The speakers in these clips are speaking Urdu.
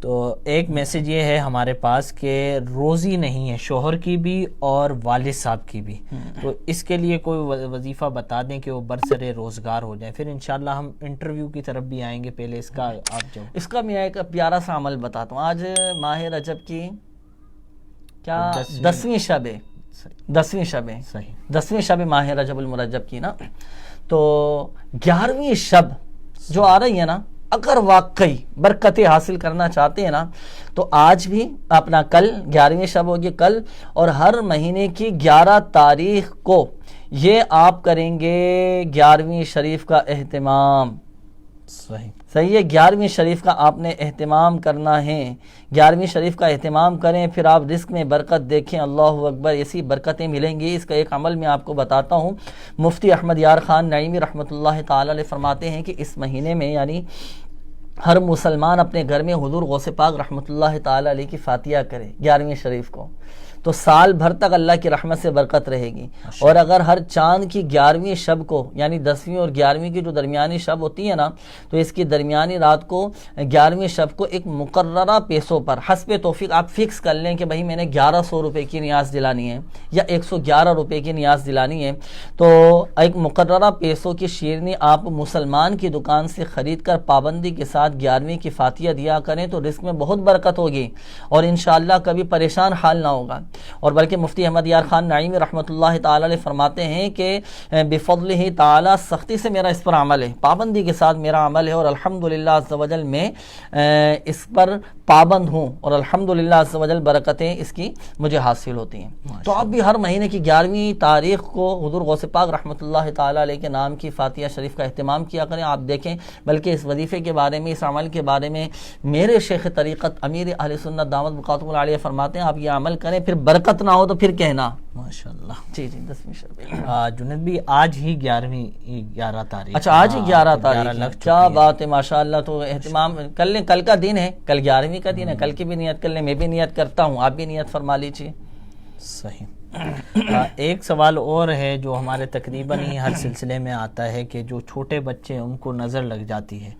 تو ایک میسج یہ ہے ہمارے پاس کہ روزی نہیں ہے شوہر کی بھی اور والد صاحب کی بھی، تو اس کے لیے کوئی وظیفہ بتا دیں کہ وہ برسر روزگار ہو جائیں، پھر انشاءاللہ ہم انٹرویو کی طرف بھی آئیں گے. پہلے اس کا آپ جو اس کا میں ایک پیارا سا عمل بتاتا ہوں. آج ماہ رجب کی کیا 10ویں شب ہے، 10ویں شب ہے، 10ویں شب ماہ رجب المرجب کی نا. تو 11ویں شب جو آ رہی ہے نا، اگر واقعی برکتیں حاصل کرنا چاہتے ہیں نا تو آج بھی اپنا کل 11ویں شب ہوگی کل، اور ہر مہینے کی 11 تاریخ کو یہ آپ کریں گے 11ویں شریف کا اہتمام. صحیح ہے، 11ویں شریف کا آپ نے اہتمام کرنا ہے. 11ویں شریف کا اہتمام کریں، پھر آپ رزق میں برکت دیکھیں. اللہ اکبر، ایسی برکتیں ملیں گی. اس کا ایک عمل میں آپ کو بتاتا ہوں. مفتی احمد یار خان نعیمی رحمۃ اللہ تعالی علیہ فرماتے ہیں کہ اس مہینے میں یعنی ہر مسلمان اپنے گھر میں حضور غوث پاک رحمۃ اللہ تعالی علیہ کی فاتحہ کرے 11ویں شریف کو، تو سال بھر تک اللہ کی رحمت سے برکت رہے گی. اور اگر ہر چاند کی 11ویں شب کو یعنی 10ویں اور 11ویں کی جو درمیانی شب ہوتی ہے نا، تو اس کی درمیانی رات کو 11ویں شب کو ایک مقررہ پیسوں پر حسب توفیق آپ فکس کر لیں کہ بھائی میں نے 1100 روپے کی نیاز دلانی ہے یا 111 روپے کی نیاز دلانی ہے، تو ایک مقررہ پیسوں کی شیرنی آپ مسلمان کی دکان سے خرید کر پابندی کے ساتھ 11ویں کی فاتحہ دیا کریں تو رزق میں بہت برکت ہوگی اور انشاءاللہ کبھی پریشان حال نہ ہوگا. اور بلکہ مفتی احمد یار خان نعیمی رحمۃ اللہ تعالی علیہ فرماتے ہیں کہ بفضلہ تعالی سختی سے میرا اس پر عمل ہے، پابندی کے ساتھ میرا عمل ہے، اور الحمدللہ عز و جل میں اس پر پابند ہوں، اور الحمدللہ عز و جل برکتیں اس کی مجھے حاصل ہوتی ہیں. تو آپ بھی ہر مہینے کی 11ویں تاریخ کو حضور غوث پاک رحمۃ اللہ تعالی علیہ کے نام کی فاتحہ شریف کا اہتمام کیا کریں. آپ دیکھیں بلکہ اس وظیفے کے بارے میں، اس عمل کے بارے میں میرے شیخ طریقت امیر اہل سنت دعوت بقاتم العالیہ فرماتے ہیں آپ یہ عمل کریں، پھر برکت نہ ہو تو پھر کہنا. ماشاءاللہ. جی 10ویں شب. جنید بھی آج ہی 11 تاریخ. اچھا آج ہی 11 تاریخ، کیا بات ہے ماشاءاللہ. تو اہتمام کر لیں، کل کا دن ہے، کل 11ویں کا دن ہے، کل کی بھی نیت کر لیں. میں بھی نیت کرتا ہوں، آپ بھی نیت فرما لیجیے. صحیح. ایک سوال اور ہے جو ہمارے تقریباً ہی ہر سلسلے میں آتا ہے کہ جو چھوٹے بچے ہیں ان کو نظر لگ جاتی ہے،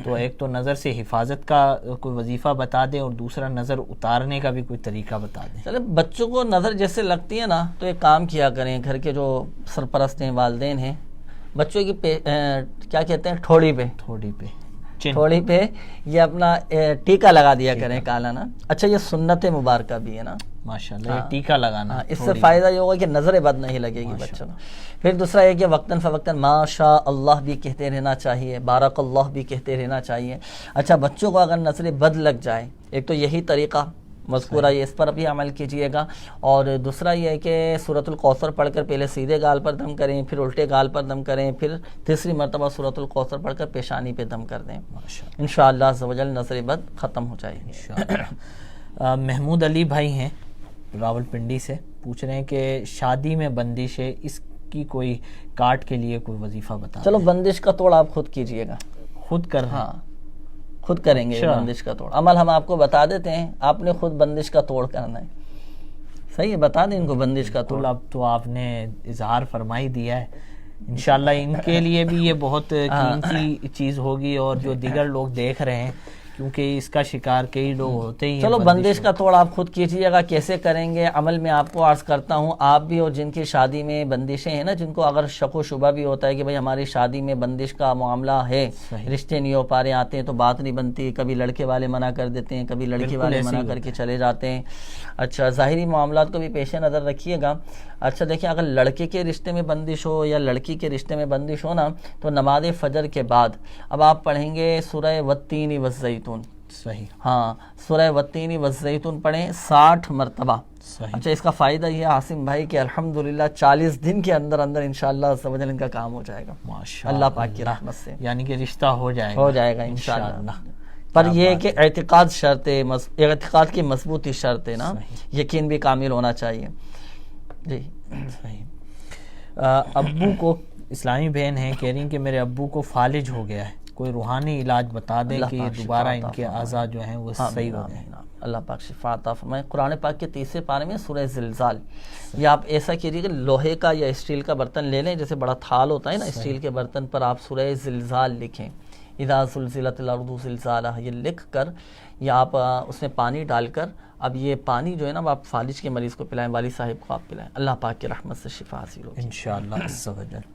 تو ایک تو نظر سے حفاظت کا کوئی وظیفہ بتا دیں اور دوسرا نظر اتارنے کا بھی کوئی طریقہ بتا دیں. چلے بچوں کو نظر جیسے لگتی ہے نا تو ایک کام کیا کریں، گھر کے جو سرپرست ہیں والدین ہیں، بچوں کی کیا کہتے ہیں تھوڑی پہ یہ اپنا ٹیکا لگا دیا کریں کالا نا. اچھا یہ سنت مبارکہ بھی ہے نا ماشاءاللہ، یہ ٹیکا لگانا اس سے فائدہ یہ ہوگا کہ نظر بد نہیں لگے گی بچوں کو. پھر دوسرا یہ کہ وقتاً فوقتاً ماشاء اللہ بھی کہتے رہنا چاہیے، بارک اللہ بھی کہتے رہنا چاہیے. اچھا بچوں کو اگر نظر بد لگ جائے، ایک تو یہی طریقہ مذکورہ یہ اس پر بھی عمل کیجئے گا، اور دوسرا یہ ہے کہ سورۃ الکوثر پڑھ کر پہلے سیدھے گال پر دم کریں، پھر الٹے گال پر دم کریں، پھر تیسری مرتبہ سورۃ الکوثر پڑھ کر پیشانی پہ دم کر دیں. انشاءاللہ عز و جل نظر بد ختم ہو جائے گی. محمود علی بھائی ہیں راولپنڈی سے، پوچھ رہے ہیں کہ شادی میں بندش ہے، اس کی کوئی کاٹ کے لیے کوئی وظیفہ بتا. چلو بندش کا توڑ آپ خود کیجئے گا، خود کر. ہاں خود کریں گے. بندش کا توڑ عمل ہم آپ کو بتا دیتے ہیں، آپ نے خود بندش کا توڑ کرنا ہے. صحیح ہے، بتا دیں ان کو بندش کا توڑ. اب تو آپ نے اظہار فرمائی دیا ہے، انشاءاللہ ان کے لیے بھی یہ بہت قیمتی چیز ہوگی، اور جو دیگر لوگ دیکھ رہے ہیں کیونکہ اس کا شکار کئی لوگ ہوتے ہی. چلو بندش کا توڑ آپ خود کیجیے گا. کیسے کریں گے عمل میں آپ کو عرض کرتا ہوں. آپ بھی اور جن کی شادی میں بندشیں ہیں نا، جن کو اگر شک و شبہ بھی ہوتا ہے کہ بھئی ہماری شادی میں بندش کا معاملہ ہے، رشتے نہیں ہو پا رہے، آتے ہیں تو بات نہیں بنتی، کبھی لڑکے والے منع کر دیتے ہیں، کبھی لڑکی والے منع کر کے چلے جاتے ہیں. اچھا ظاہری معاملات کو بھی پیش نظر رکھیے گا. اچھا دیکھیں اگر لڑکے کے رشتے میں بندش ہو یا لڑکی کے رشتے میں بندش ہو نا، تو نماز فجر کے بعد اب آپ پڑھیں گے سورہ والتین والزیتون. صحیح. ہاں سورہ والتین والزیتون پڑھیں 60 مرتبہ. اچھا اس کا فائدہ یہ عاصم بھائی کہ الحمدللہ 40 دن کے اندر انشاءاللہ عز و جل ان کا کام ہو جائے گا اللہ پاک کی رحمت سے. یعنی کہ رشتہ ہو جائے گا انشاءاللہ. پر یہ کہ اعتقاد شرط ہے، اعتقاد کی مضبوطی شرط ہے نا، یقین بھی کامل ہونا چاہیے. جی صحیح. ابو کو اسلامی بہن ہیں، کہہ رہی ہیں کہ میرے ابو کو فالج ہو گیا ہے، کوئی روحانی علاج بتا دیں کہ یہ دوبارہ ان کے اعضاء جو ہیں وہ صحیح ہو جائیں. اللہ پاک شفا عطا فرمائے. قرآن پاک کے 30 پارے میں سورہ زلزال، یا آپ ایسا کیجیے کہ لوہے کا یا اسٹیل کا برتن لے لیں، جیسے بڑا تھال ہوتا ہے نا اسٹیل کے برتن پر آپ سورہ زلزال لکھیں. اذا زلزلت الارض زلزالها، یہ لکھ کر یا آپ اس میں پانی ڈال کر، اب یہ پانی جو ہے نا وہ آپ فالج کے مریض کو پلائیں، والد صاحب کو آپ پلائیں، اللہ پاک کی رحمت سے شفا حاصل ہوگی انشاءاللہ عز و جل۔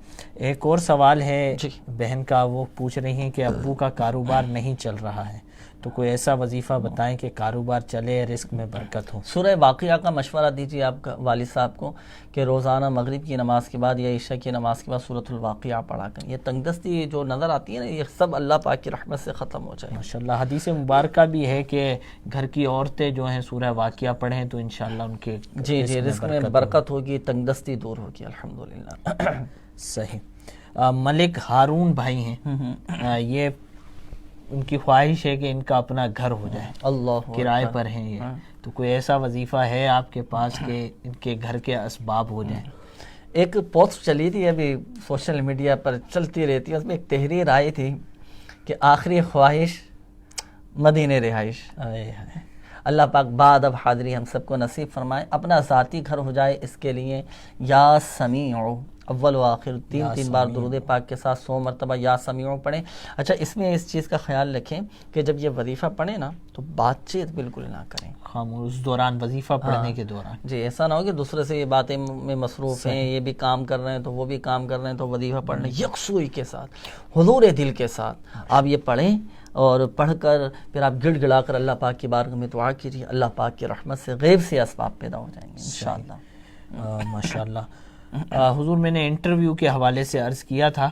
ایک اور سوال ہے بہن کا، وہ پوچھ رہی ہیں کہ ابو کا کاروبار نہیں چل رہا ہے، تو کوئی ایسا وظیفہ بتائیں کہ کاروبار چلے، رزق میں برکت ہو۔ سورہ واقعہ کا مشورہ دیجیے آپ کا والد صاحب کو کہ روزانہ مغرب کی نماز کے بعد یا عشاء کی نماز کے بعد سورۃ الواقعہ پڑھا کریں۔ یہ تنگ دستی جو نظر آتی ہے نا، یہ سب اللہ پاک کی رحمت سے ختم ہو جائے۔ ماشاءاللہ حدیث مبارکہ بھی ہے کہ گھر کی عورتیں جو ہیں سورہ واقعہ پڑھیں تو انشاءاللہ ان کے جی رزق میں برکت ہوگی، تنگ دستی دور ہوگی الحمدللہ۔ صحیح۔ ملک ہارون بھائی ہیں، یہ ان کی خواہش ہے کہ ان کا اپنا گھر ہو جائے، اللہ کرائے پر ہیں یہ، تو کوئی ایسا وظیفہ ہے آپ کے پاس کہ ان کے گھر کے اسباب ہو جائیں؟ ایک پوسٹ چلی تھی ابھی سوشل میڈیا پر چلتی رہتی ہے، اس میں ایک تحریر آئی تھی کہ آخری خواہش مدینہ رہائش۔ اللہ پاک بعد اب حاضری ہم سب کو نصیب فرمائے، اپنا ذاتی گھر ہو جائے، اس کے لیے یا سمیع اول و آخر تین بار درود پاک کے ساتھ 100 مرتبہ یا سمیع پڑھیں۔ اچھا اس میں اس چیز کا خیال رکھیں کہ جب یہ وظیفہ پڑھیں نا تو بات چیت بالکل نہ کریں، خاموش اس دوران وظیفہ پڑھنے کے دوران۔ جی ایسا نہ ہو کہ دوسرے سے یہ باتیں میں مصروف ہیں، یہ بھی کام کر رہے ہیں تو وہ بھی کام کر رہے ہیں، تو وظیفہ پڑھنے یکسوئی کے ساتھ حضور دل کے ساتھ آپ یہ پڑھیں، اور پڑھ کر پھر آپ گڑ گڑا کر اللہ پاک کی بارگاہ میں دعا کیجیے، اللہ پاک کی رحمت سے غیب سے اسباب پیدا ہو جائیں گے انشاءاللہ۔ ماشاءاللہ۔ حضور میں نے انٹرویو کے حوالے سے عرض کیا تھا،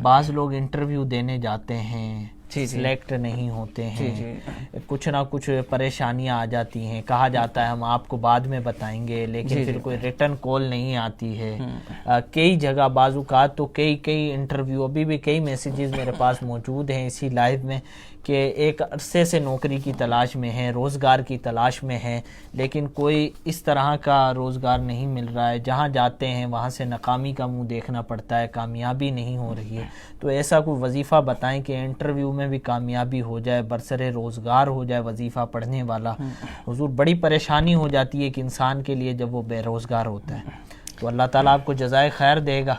بعض لوگ انٹرویو دینے جاتے ہیں، سلیکٹ نہیں ہوتے ہیں، کچھ نہ کچھ پریشانیاں آ جاتی ہیں، کہا جاتا ہے ہم آپ کو بعد میں بتائیں گے، لیکن پھر کوئی ریٹرن کال نہیں آتی ہے۔ کئی جگہ بعض اوقات تو کئی انٹرویو، ابھی بھی کئی میسیجز میرے پاس موجود ہیں اسی لائیو میں کہ ایک عرصے سے نوکری کی تلاش میں ہیں، روزگار کی تلاش میں ہیں، لیکن کوئی اس طرح کا روزگار نہیں مل رہا ہے، جہاں جاتے ہیں وہاں سے ناکامی کا منہ دیکھنا پڑتا ہے، کامیابی نہیں ہو رہی ہے۔ تو ایسا کوئی وظیفہ بتائیں کہ انٹرویو میں بھی کامیابی ہو جائے، برسر روزگار ہو جائے وظیفہ پڑھنے والا۔ حضور بڑی پریشانی ہو جاتی ہے کہ انسان کے لیے جب وہ بے روزگار ہوتا ہے، تو اللہ تعالیٰ آپ کو جزائے خیر دے گا۔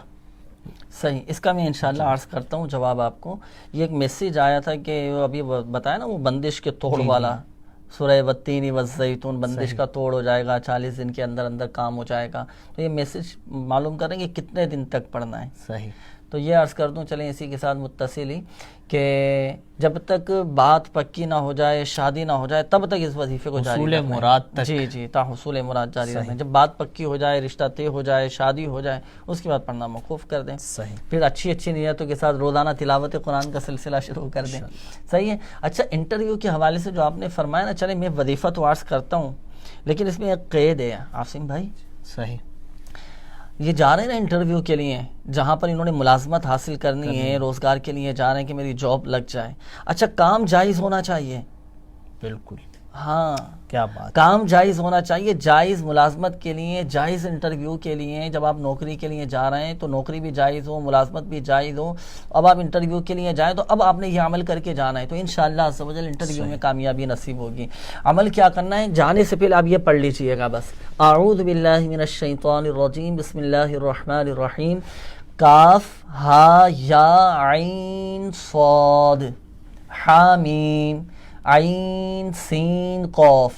صحیح، اس کا میں انشاءاللہ عرض کرتا ہوں جواب آپ کو۔ یہ ایک میسیج آیا تھا کہ ابھی بتایا نا وہ بندش کے توڑ والا، سورہ والتین والزیتون، بندش کا توڑ ہو جائے گا، 40 دن کے اندر اندر کام ہو جائے گا۔ تو یہ میسیج معلوم کریں کہ کتنے دن تک پڑھنا ہے۔ صحیح، تو یہ عرض کر دوں، چلیں اسی کے ساتھ متصل ہی کہ جب تک بات پکی نہ ہو جائے، شادی نہ ہو جائے، تب تک اس وظیفے کو جاری رکھیں۔ حصول مراد تک، جی تا حصول مراد جاری رکھیں۔ جب بات پکی ہو جائے، رشتہ طے ہو جائے، شادی ہو جائے، اس کے بعد پڑھنا موقوف کر دیں۔ صحیح، پھر اچھی نیتوں کے ساتھ روزانہ تلاوت قرآن کا سلسلہ شروع کر دیں۔ صحیح ہے۔ اچھا انٹرویو کے حوالے سے جو آپ نے فرمایا نا، چلیں میں وظیفہ تو عرض کرتا ہوں، لیکن اس میں ایک قید ہے عاصم بھائی۔ صحیح، یہ جا رہے ہیں نا انٹرویو کے لیے، جہاں پر انہوں نے ملازمت حاصل کرنی ہے، روزگار کے لیے جا رہے ہیں کہ میری جاب لگ جائے۔ اچھا کام جائز ہونا چاہیے، بالکل، ہاں کیا بات، کام جائز ہونا چاہیے، جائز ملازمت کے لیے، جائز انٹرویو کے لیے۔ جب آپ نوکری کے لیے جا رہے ہیں تو نوکری بھی جائز ہو، ملازمت بھی جائز ہو۔ اب آپ انٹرویو کے لیے جائیں تو اب آپ نے یہ عمل کر کے جانا ہے، تو انشاءاللہ عز و جل انٹرویو میں کامیابی نصیب ہوگی۔ عمل کیا کرنا ہے؟ جانے سے پہلے آپ یہ پڑھ لیجئے گا بس، اعوذ باللہ من الشیطان الرجیم، بسم اللہ الرحمن الرحیم، کاف ہا یا عین صاد حامیم عین سین قاف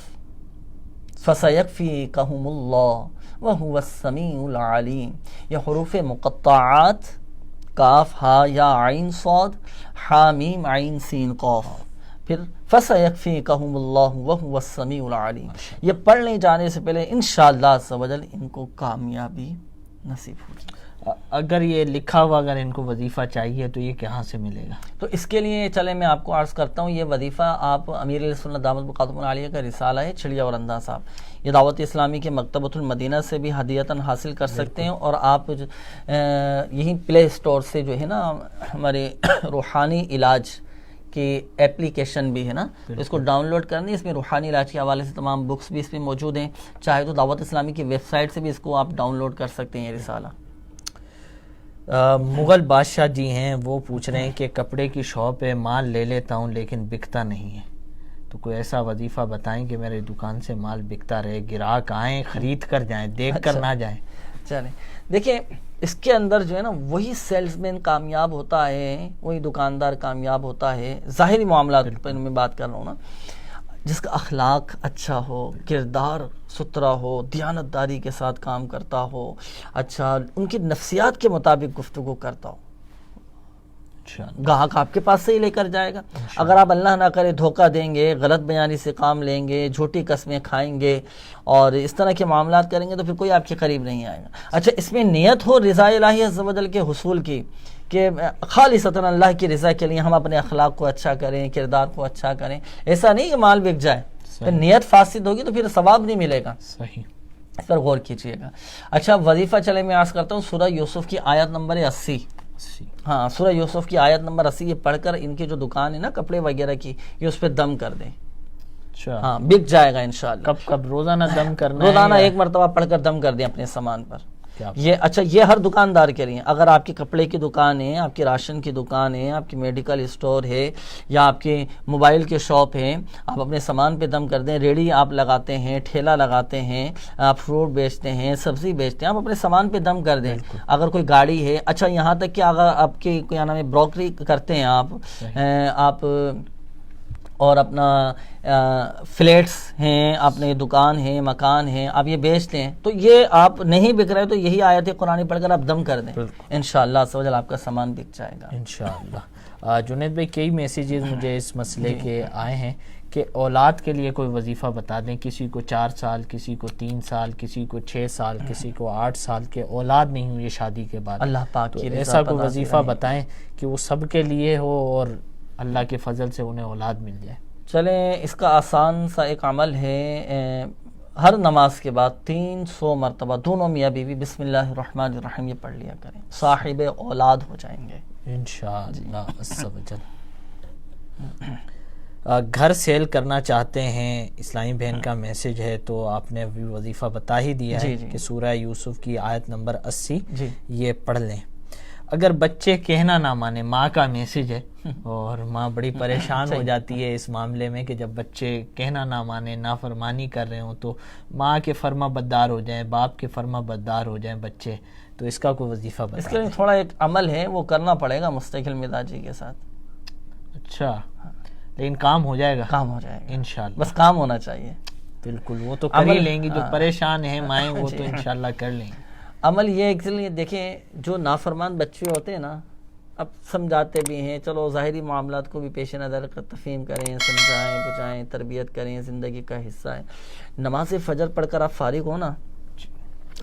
فسیکفیکہم اللہ وہو السمیع العلیم۔ یہ حروف مقطعات کاف ہا یا عین صاد حامیم عین سین قاف، پھر فسیکفیکہم اللہ وہو السمیع العلیم، یہ پڑھنے جانے سے پہلے انشاءاللہ عز و جل ان کو کامیابی نصیب ہوگی۔ اگر یہ لکھا ہوا اگر ان کو وظیفہ چاہیے تو یہ کہاں سے ملے گا؟ تو اس کے لیے چلے میں آپ کو عرض کرتا ہوں، یہ وظیفہ آپ امیر علیہ سنت دامت بقاتم العالیہ کا رسالہ ہے چڑیا اور اندھا صاحب، یہ دعوت اسلامی کے مکتبۃ المدینہ سے بھی ہدیتاً حاصل کر سکتے ہیں، اور آپ یہیں پلے اسٹور سے جو ہے نا ہمارے روحانی علاج کی اپلیکیشن بھی ہے نا، اس کو ڈاؤن لوڈ کرنی، اس میں روحانی علاج کے حوالے سے تمام بکس بھی اس میں موجود ہیں، چاہے تو دعوت اسلامی کی ویب سائٹ سے بھی اس کو آپ ڈاؤن لوڈ کر سکتے ہیں یہ رسالہ۔ مغل بادشاہ جی ہیں، وہ پوچھ رہے ہیں کہ کپڑے کی شاپ ہے، مال لے لیتا ہوں لیکن بکتا نہیں ہے، تو کوئی ایسا وظیفہ بتائیں کہ میرے دکان سے مال بکتا رہے، گراہک آئیں خرید کر جائیں، دیکھ کر نہ جائیں۔ چلیں دیکھیں، اس کے اندر جو ہے نا وہی سیلز مین کامیاب ہوتا ہے، وہی دکاندار کامیاب ہوتا ہے، ظاہری معاملات پر میں بات کر رہا ہوں نا، جس کا اخلاق اچھا ہو، کردار ستھرا ہو، دیانتداری کے ساتھ کام کرتا ہو، اچھا ان کی نفسیات کے مطابق گفتگو کرتا ہو، گاہک آپ کے پاس سے ہی لے کر جائے گا۔ اگر آپ اللہ نہ کرے دھوکہ دیں گے، غلط بیانی سے کام لیں گے، جھوٹی قسمیں کھائیں گے اور اس طرح کے معاملات کریں گے تو پھر کوئی آپ کے قریب نہیں آئے گا۔ اچھا اس میں نیت ہو رضا الہی عز و جل کے حصول کی، کہ خالصتاً اللہ کی رضا کے لیے ہم اپنے اخلاق کو اچھا کریں، کردار کو اچھا کریں، ایسا نہیں کہ مال بک جائے، پھر نیت فاسد ہوگی تو پھر ثواب نہیں ملے گا۔ صحیح، اس پر غور کیجئے گا۔ اچھا وظیفہ چلے میں عرض کرتا ہوں سورہ یوسف کی آیت نمبر 80، ہاں سورہ یوسف کی آیت نمبر 80 یہ پڑھ کر ان کی جو دکان ہے نا کپڑے وغیرہ کی، یہ اس پہ دم کر دیں، ہاں بک جائے گا انشاءاللہ۔ کب روزانہ دم کرنا؟ روزانہ ایک مرتبہ پڑھ کر دم کر دیں اپنے سامان پر۔ یہ اچھا یہ ہر دکاندار کے لیے، اگر آپ کی کپڑے کی دکان ہے، آپ کی راشن کی دکان ہے، آپ کی میڈیکل اسٹور ہے یا آپ کی موبائل کی شاپ ہے، آپ اپنے سامان پہ دم کر دیں۔ ریڑھی آپ لگاتے ہیں، ٹھیلا لگاتے ہیں، آپ فروٹ بیچتے ہیں، سبزی بیچتے ہیں، آپ اپنے سامان پہ دم کر دیں۔ اگر کوئی گاڑی ہے، اچھا یہاں تک کہ اگر آپ کی کیا نام ہے بروکری کرتے ہیں آپ اور اپنا فلیٹس ہیں، اپنے دکان ہیں، مکان ہیں، آپ یہ بیچتے ہیں، تو یہ آپ نہیں بک رہے تو یہی آیت قرآن پڑھ کر آپ دم کر دیں، انشاءاللہ عز و جل آپ کا سامان بک جائے گا انشاءاللہ۔ جنید بھائی کئی میسیجز مجھے اس مسئلے کے آئے ہیں کہ اولاد کے لیے کوئی وظیفہ بتا دیں، کسی کو 4 سال، کسی کو 3 سال، کسی کو 6 سال، کسی کو 8 سال کے اولاد نہیں ہوئی شادی کے بعد، اللہ پاک کی ایسا کوئی وظیفہ بتائیں کہ وہ سب کے لیے ہو اور اللہ کے فضل سے انہیں اولاد مل جائے۔ چلیں اس کا آسان سا ایک عمل ہے، ہر نماز کے بعد 300 مرتبہ دونوں میاں بیوی بسم اللہ الرحمن الرحیم یہ پڑھ لیا کریں، صاحب اولاد ہو جائیں گے انشاءاللہ عز و جل۔ گھر سیل کرنا چاہتے ہیں، اسلامی بہن کا میسج ہے، تو آپ نے ابھی وظیفہ بتا ہی دیا ہے کہ سورہ یوسف کی آیت نمبر 80 یہ پڑھ لیں۔ اگر بچے کہنا نہ مانے، ماں کا میسج ہے اور ماں بڑی پریشان ہو جاتی ہے اس معاملے میں کہ جب بچے کہنا نہ مانے، نافرمانی کر رہے ہوں تو ماں کے فرما بردار ہو جائیں، باپ کے فرما بردار ہو جائیں بچے، تو اس کا کوئی وظیفہ بتا۔ اس کے لیے تھوڑا ایک عمل ہے وہ کرنا پڑے گا مستقل مزاجی کے ساتھ۔ اچھا لیکن کام ہو جائے گا؟ کام ہو جائے گا انشاءاللہ، بس کام ہونا چاہیے۔ بالکل، وہ تو کر ہی لیں گی، جو پریشان ہیں مائیں وہ تو انشاءاللہ کر لیں گے۔ عمل یہ ایکچولی دیکھیں جو نافرمان بچے ہوتے ہیں نا، اب سمجھاتے بھی ہیں، چلو ظاہری معاملات کو بھی پیش نظر تفہیم کریں، سمجھائیں بچائیں، تربیت کریں، زندگی کا حصہ ہے۔ نماز فجر پڑھ کر آپ فارغ ہو نا،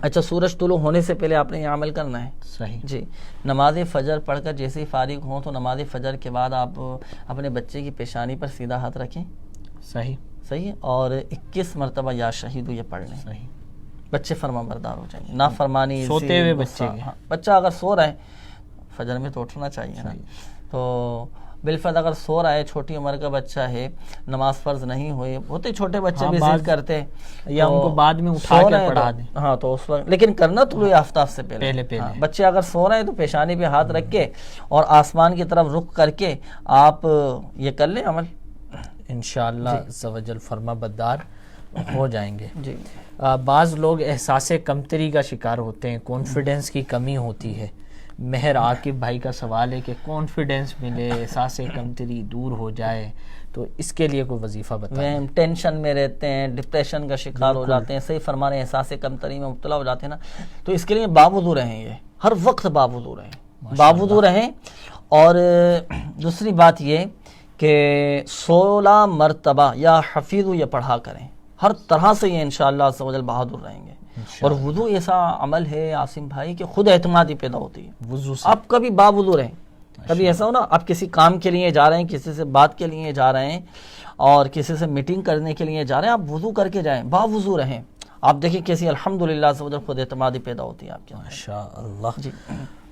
اچھا سورج طلوع ہونے سے پہلے آپ نے یہ عمل کرنا ہے، صحیح جی۔ نماز فجر پڑھ کر جیسے ہی فارغ ہوں تو نماز فجر کے بعد آپ اپنے بچے کی پیشانی پر سیدھا ہاتھ رکھیں، صحیح، اور 21 مرتبہ یا شہیدو یہ پڑھ لیں، صحیح۔ بچے فرما بردار ہو جائیں گے، نافرمانی سوتے ہوئے بچے، بچہ اگر سو رہا ہے فجر میں تو اٹھنا چاہیے نا، تو بالفرض اگر سو رہا ہے، چھوٹی عمر کا بچہ ہے، نماز فرض نہیں ہوئی، ہوتے چھوٹے بچے بھی ضد کرتے یا ان کو بعد میں اٹھا کے پڑھا دیں، ہاں تو اس وقت لیکن کرنا طلوع آفتاب سے پہلے۔ بچے اگر سو رہے ہیں تو پیشانی پہ ہاتھ رکھ کے اور آسمان کی طرف رخ کر کے آپ یہ کر لیں عمل، انشاءاللہ عز و جل فرما بردار ہو جائیں گے۔ جی بعض لوگ احساس کمتری کا شکار ہوتے ہیں، کانفیڈنس کی کمی ہوتی ہے۔ مہر عاقب بھائی کا سوال ہے کہ کانفیڈنس ملے، احساس کمتری دور ہو جائے، تو اس کے لیے کوئی وظیفہ بتائیں۔ ٹینشن میں رہتے ہیں، ڈپریشن کا شکار ہو جاتے ہیں، صحیح فرما رہے ہیں، احساس کمتری میں مبتلا ہو جاتے ہیں نا، تو اس کے لیے باوضو رہیں، یہ ہر وقت باوضو رہیں، باوضو رہیں۔ اور دوسری بات یہ کہ 16 مرتبہ یا حفیظ یہ پڑھا کریں، ہر طرح سے یہ انشاءاللہ عز و جل بہادر رہیں گے۔ اور وضو ایسا عمل ہے عاصم بھائی کہ خود اعتمادی پیدا ہوتی ہے وضو سے۔ آپ کبھی باوضو رہیں، کبھی ایسا ہو نا آپ کسی کام کے لیے جا رہے ہیں، کسی سے بات کے لیے جا رہے ہیں اور کسی سے میٹنگ کرنے کے لیے جا رہے ہیں، آپ وضو کر کے جائیں، باوضو رہیں، آپ دیکھیں کیسی الحمدللہ عز و جل خود اعتمادی پیدا ہوتی ہے آپ کے اندر۔ ماشاءاللہ۔ جی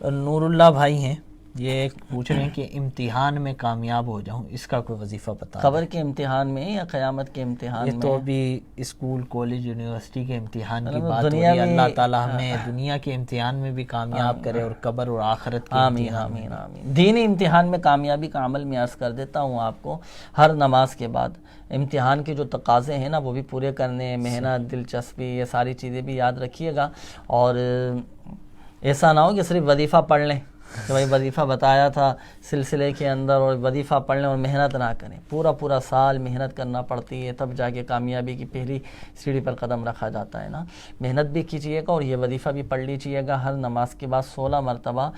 نور اللہ بھائی ہیں، یہ پوچھ رہے ہیں کہ امتحان میں کامیاب ہو جاؤں، اس کا کوئی وظیفہ بتا۔ قبر کے امتحان میں یا قیامت کے امتحان میں؟ یہ تو ابھی اسکول کالج یونیورسٹی کے امتحان کی بات ہو رہی ہے، اللہ تعالی ہمیں دنیا کے امتحان میں بھی کامیاب کرے اور قبر اور آخرت کے آمین آمین آمین۔ دینی امتحان میں کامیابی کا عمل میں عرض کر دیتا ہوں آپ کو، ہر نماز کے بعد امتحان کے جو تقاضے ہیں نا وہ بھی پورے کرنے ہیں، محنت، دلچسپی، یہ ساری چیزیں بھی یاد رکھیے گا۔ اور ایسا نہ ہو کہ صرف وظیفہ پڑھ لیں کہ بھائی وظیفہ بتایا تھا سلسلے کے اندر اور وظیفہ پڑھ لیں اور محنت نہ کریں. پورا سال محنت کرنا پڑتی ہے تب جا کے کامیابی کی پہلی سیڑھی پر قدم رکھا جاتا ہے نا. محنت بھی کیجیے گا اور یہ وظیفہ بھی پڑھ لیجیے گا. ہر نماز کے بعد 16 مرتبہ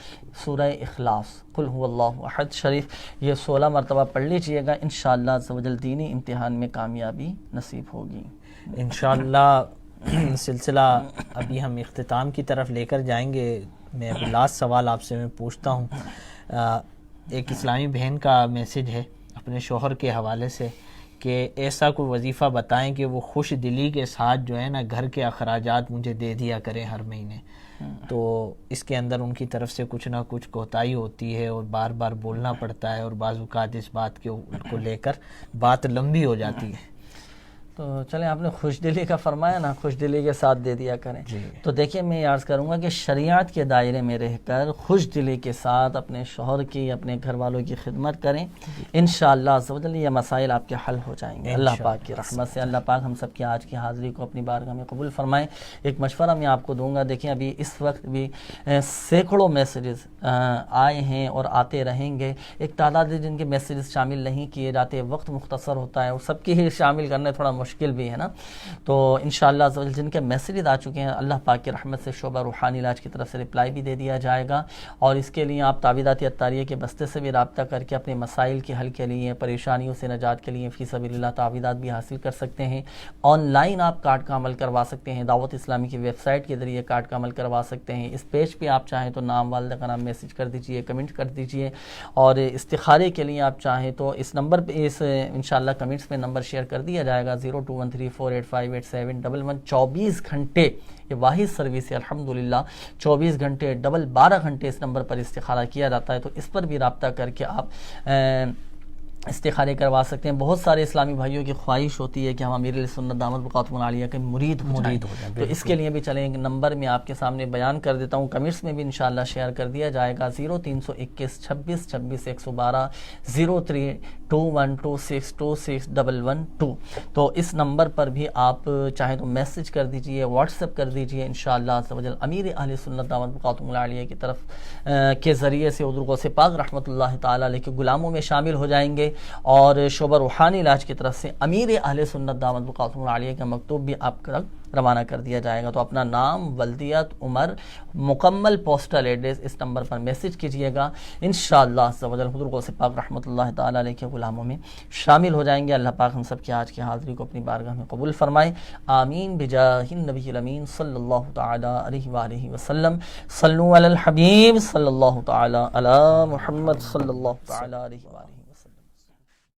سورہ اخلاص قل هو اللہ احد شریف یہ 16 مرتبہ پڑھ لیجیے گا. انشاءاللہ عز و جل دینی امتحان میں کامیابی نصیب ہوگی انشاءاللہ. سلسلہ ابھی ہم اختتام کی طرف لے کر جائیں گے. میں لاسٹ سوال آپ سے میں پوچھتا ہوں. ایک اسلامی بہن کا میسج ہے اپنے شوہر کے حوالے سے کہ ایسا کوئی وظیفہ بتائیں کہ وہ خوش دلی کے ساتھ جو ہے نا گھر کے اخراجات مجھے دے دیا کریں ہر مہینے. تو اس کے اندر ان کی طرف سے کچھ نہ کچھ کوتاہی ہوتی ہے اور بار بار بولنا پڑتا ہے اور بعض اوقات اس بات کو لے کر بات لمبی ہو جاتی ہے. تو چلیں آپ نے خوش دلی کا فرمایا نا, خوش دلی کے ساتھ دے دیا کریں. تو دیکھیں میں عرض کروں گا کہ شریعت کے دائرے میں رہ کر خوش دلی کے ساتھ اپنے شوہر کی اپنے گھر والوں کی خدمت کریں. انشاءاللہ عز و جل یہ مسائل آپ کے حل ہو جائیں گے اللہ پاک کی رحمت سے. اللہ پاک ہم سب کی آج کی حاضری کو اپنی بارگاہ میں قبول فرمائیں. ایک مشورہ میں آپ کو دوں گا, دیکھیں ابھی اس وقت بھی سینکڑوں میسیجز آئے ہیں اور آتے رہیں گے. ایک تعداد جن کے میسیجز شامل نہیں کیے جاتے, وقت مختصر ہوتا ہے اور سب کی ہی شامل کرنے تھوڑا مشکل بھی ہے نا. تو انشاءاللہ جن کے میسیجز آ چکے ہیں اللہ پاک کی رحمت سے شعبہ روحانی علاج کی طرف سے رپلائی بھی دے دیا جائے گا. اور اس کے لیے آپ تعویذات عطاریہ کے بستے سے بھی رابطہ کر کے اپنے مسائل کے حل کے لیے, پریشانیوں سے نجات کے لیے فی سبیل اللہ تعویذات بھی حاصل کر سکتے ہیں. آن لائن آپ کارڈ کا عمل کروا سکتے ہیں. دعوت اسلامی کی ویب سائٹ کے ذریعے کارڈ کا عمل کروا سکتے ہیں. اس پیج پہ آپ چاہیں تو نام, والدہ کا نام میسیج کر دیجئے, کمنٹ کر دیجئے. اور استخارے کے لیے آپ چاہیں تو اس نمبر پہ انشاءاللہ کمنٹس میں نمبر شیئر کر دیا جائے گا 0213485871. 24 گھنٹے یہ واحد سروس ہے الحمدللہ. 24 گھنٹے 12 گھنٹے اس نمبر پر استخارہ کیا جاتا ہے. تو اس پر بھی رابطہ کر کے آپ استخارے کروا سکتے ہیں. بہت سارے اسلامی بھائیوں کی خواہش ہوتی ہے کہ ہم امیر سنت دامت بقاتم العالیہ کے مرید ہو جائیں. تو اس کے لیے بھی چلیں ایک نمبر میں آپ کے سامنے بیان کر دیتا ہوں, کمنٹس میں بھی انشاءاللہ شیئر کر دیا جائے گا 0321 26 26 112 032126261112. تو اس نمبر پر بھی آپ چاہیں تو میسج کر دیجئے, واٹس ایپ کر دیجئے. انشاءاللہ عز و جل امیر اہل سنت دامت بقاتم العالیہ کی طرف کے ذریعے سے حضور غوث پاک رحمۃ اللہ تعالی علیہ کے غلاموں میں شامل ہو جائیں گے. اور شعبہ روحانی علاج کی طرف سے امیر اہل سنت دامت بقاتم العالیہ کا مکتوب بھی آپ کا روانہ کر دیا جائے گا. تو اپنا نام, ولدیت, عمر, مکمل پوسٹل ایڈریس اس نمبر پر میسج کیجئے گا. انشاءاللہ عز و جل حضور غوث پاک رحمۃ اللہ تعالی علیہ کے غلاموں میں شامل ہو جائیں گے. اللہ پاک ہم سب کی آج کی حاضری کو اپنی بارگاہ میں قبول فرمائے. آمین بجاہ النبی الامین صلی اللہ تعالی علیہ وآلہ وسلم. صلوا علی الحبیب صلی اللہ تعالی علی محمد صلی اللہ تعالی علیہ وآلہ